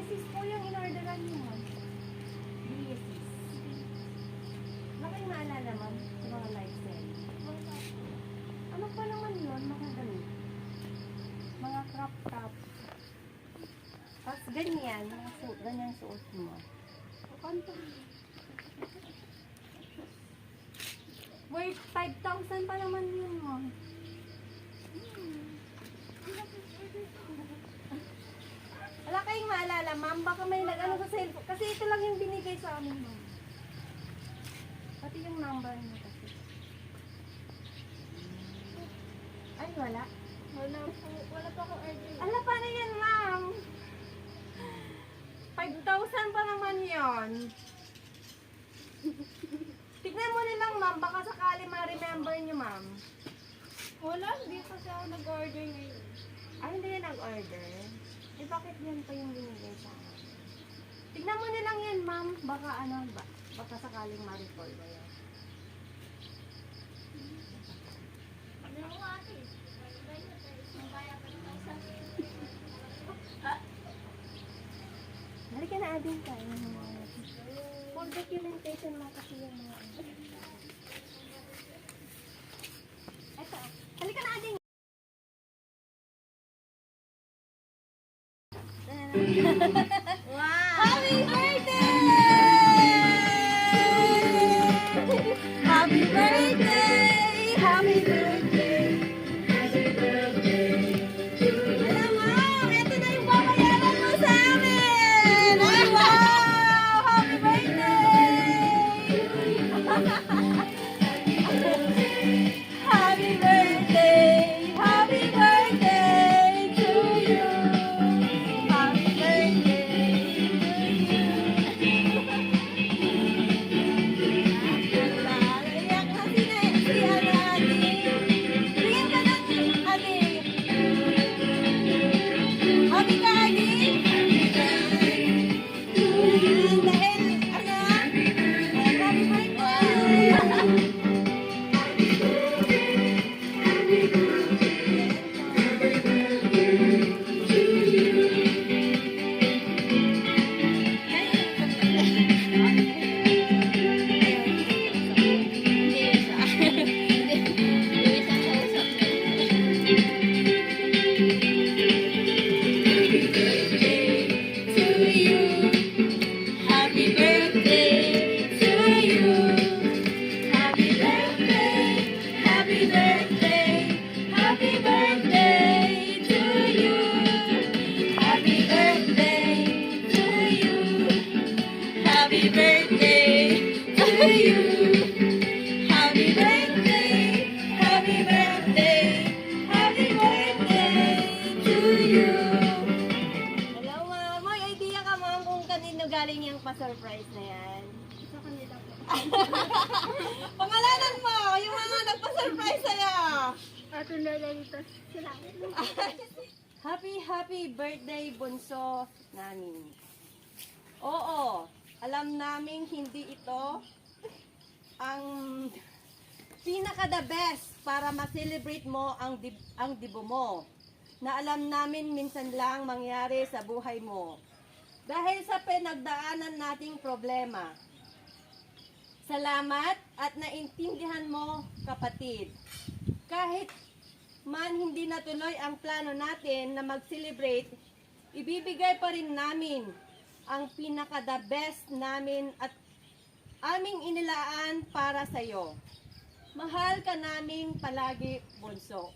Biasis po yung in-orderan niyo, ma'am. Biasis. Baka yung maalala, ma'am, sa mga live sale. Ano pa naman yun, mga damit? Mga crop top. Tapos ganyan, mga suot, ganyan suot mo. Kanto. Worth 5,000 pa naman yun, ma'am. Wala kayong maalala, ma'am. Baka may nag-ano sa cellphone. Kasi ito lang yung binigay sa amin, ma'am. Pati yung number niya kasi. Ay, wala. Wala pa akong order. Ala, paano yan, ma'am? 5,000 pa naman yun. Tignan mo nilang, ma'am. Baka sakali ma-remember nyo, ma'am. Wala, hindi kasi ako nag-order ngayon. Ay, hindi yan nag-order. Eh, bakit yan pa yung binigay sa akin? Tignan mo nilang yan, ma'am. Baka ano, baka sakaling ma-recall ba yan. Ano ako ate? Halika na, Ading ka. For documentation mo kasi yung mga ano. Eto. Halika na, Ading. Wow! Happy birthday! Happy birthday! Happy birthday! Happy birthday! Alam mo, ito na yung babayaran mo sa amin! Ay, wow! Happy birthday! Happy birthday! Happy birthday to you! Happy birthday to you! Iyak na si Ate. Tingin ka na, Ate. Happy ka, Ate? Dahil, ano? Happy birthday! Happy birthday to you. Happy birthday, happy birthday, happy birthday to you. Happy birthday to you. Happy birthday to you. Happy birthday, happy birthday, happy birthday to you. Hello, ma'am. May idea ka, ma'am, kung kanino galing yung pa-surprise na yan? Sa kanila po. Pangalanan mo, yung mga nagpa-surprise sa'yo. At nalito sila. Happy birthday, bunso namin. Oo, alam namin hindi ito ang pinaka-the best para ma-celebrate mo ang dibo mo. Na alam namin minsan lang mangyari sa buhay mo. Dahil sa pinagdaanan nating problema. Salamat at naintindihan mo, kapatid. Kahit man hindi natuloy ang plano natin na mag-celebrate, ibibigay pa rin namin ang pinaka-the best namin at aming inilaan para sa iyo. Mahal ka namin palagi, bunso.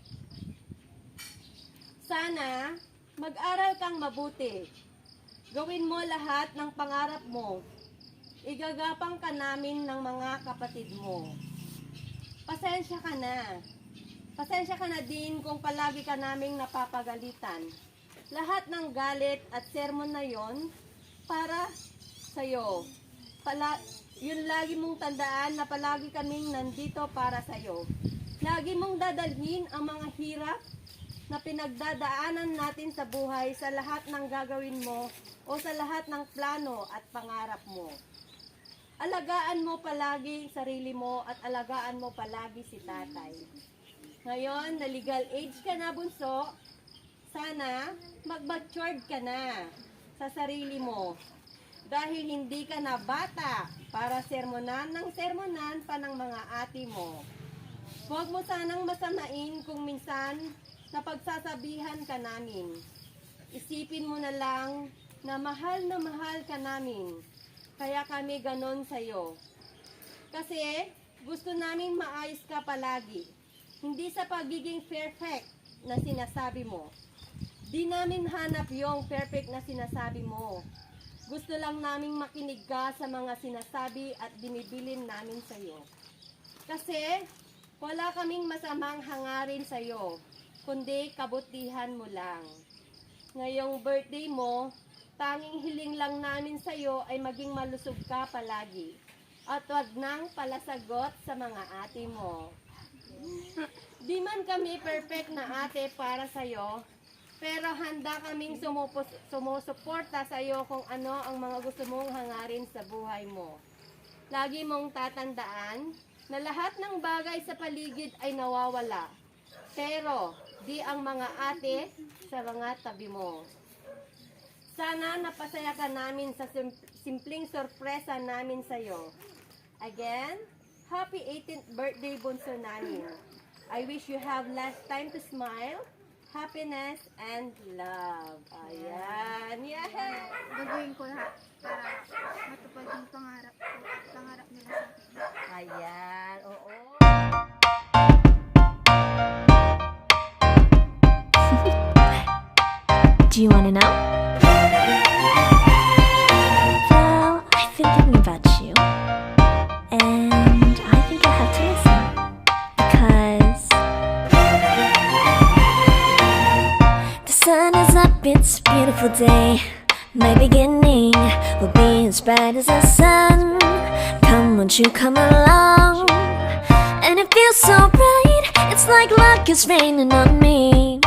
Sana mag-aral kang mabuti. Gawin mo lahat ng pangarap mo. Igagapang ka namin ng mga kapatid mo. Pasensya ka na. Pasensya ka na din kung palagi ka naming napapagalitan. Lahat ng galit at sermon na yon para sa'yo. Yun lagi mong tandaan na palagi kaming nandito para sa'yo. Lagi mong dadalhin ang mga hirap na pinagdadaanan natin sa buhay sa lahat ng gagawin mo o sa lahat ng plano at pangarap mo. Alagaan mo palagi sarili mo at alagaan mo palagi si tatay. Ngayon, na legal age ka na, bunso, sana mag-matured ka na. sa sarili mo. Dahil hindi ka na bata para sermonan ng sermonan pa ng mga ate mo. Huwag mo sanang masamain kung minsan na pagsasabihan ka namin. Isipin mo na lang na mahal ka namin. Kaya kami ganon sa'yo. Kasi gusto namin maayos ka palagi. Hindi sa pagiging perfect na sinasabi mo. Di namin hanap yung perfect na sinasabi mo. Gusto lang naming makinig ka sa mga sinasabi at binibilin namin sa'yo. Kasi wala kaming masamang hangarin sa'yo, kundi kabutihan mo lang. Ngayong birthday mo, tanging hiling lang namin sa'yo ay maging malusog ka palagi. At wag nang palasagot sa mga ate mo. Di man kami perfect na ate para sa'yo, pero handa kaming sumusuporta sa'yo kung ano ang mga gusto mong hangarin sa buhay mo. Lagi mong tatandaan na lahat ng bagay sa paligid ay nawawala, pero di ang mga ate sa mga tabi mo. Sana napasaya ka namin sa simpleng sorpresa namin sa'yo. Again, happy 18th birthday, bunso namin. I wish you have less time to smile, happiness, and love. Ayan. Yeah. Gagawin ko lahat para matupad yung pangarap nila sa akin. Ayan. Oo. Do you want to know? Well, I've been thinking about you, and I think you'll have to listen, because the sun is up, it's a beautiful day. My beginning will be as bright as the sun. Come, won't you come along? And it feels so bright, it's like luck is raining on me.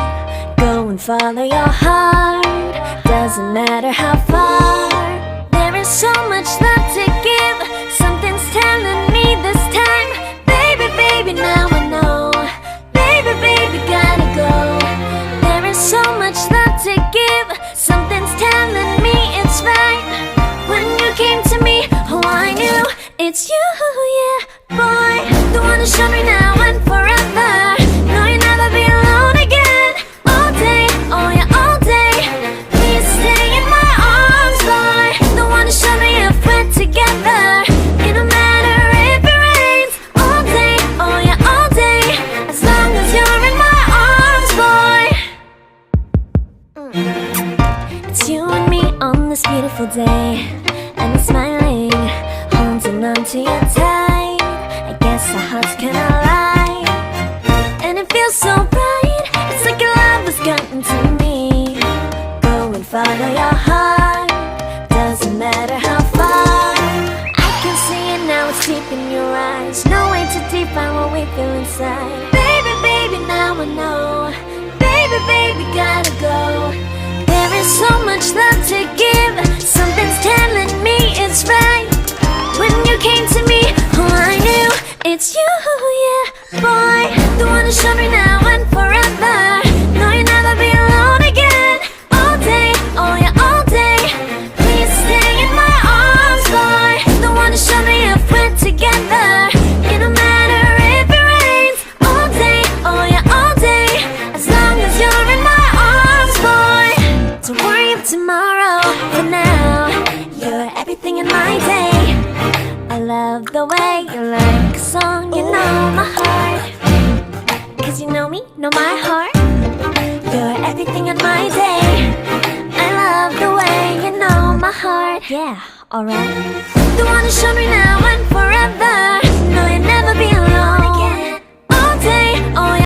Go and follow your heart, doesn't matter how far. There is so much love to give, something's telling me this time. Baby, baby, now I know. Baby, baby, gotta go. There is so much love to give, something's telling me it's right. When you came to me, oh I knew it's you, yeah, boy. The one who showed me now and forever. No, you'll never be alone again. All day, oh yeah, all day. Please stay in my arms, boy. The one who showed me if we're together. It don't matter if it rains. All day, oh yeah, all day. As long as you're in my arms, boy. It's you and me on this beautiful day, and it's smiling, holding on to you tight. I guess our hearts can align, and it feels so bright. It's like your love has gotten to me. Go and follow your heart, doesn't matter how far. I can see it now, it's deep in your eyes. No way to define what we feel inside. Baby, baby, now I know. Baby, baby, gotta go. There is so much love to give, something's telling me it's right. When you came to me, oh I knew it's you, yeah, boy. The one who showed me now and forever. No, you'll never be alone again. All day, oh yeah, all day. Please stay in my arms, boy. The one who showed me if we're together. It don't matter if it rains. All day, oh yeah, all day. As long as you're in my arms, boy. Don't worry about tomorrow, for now you're everything in my day. I love the way you like a song, you know my heart. Cause you know me, know my heart. You're everything in my day. I love the way you know my heart. Yeah, alright. The one who showed me now and forever.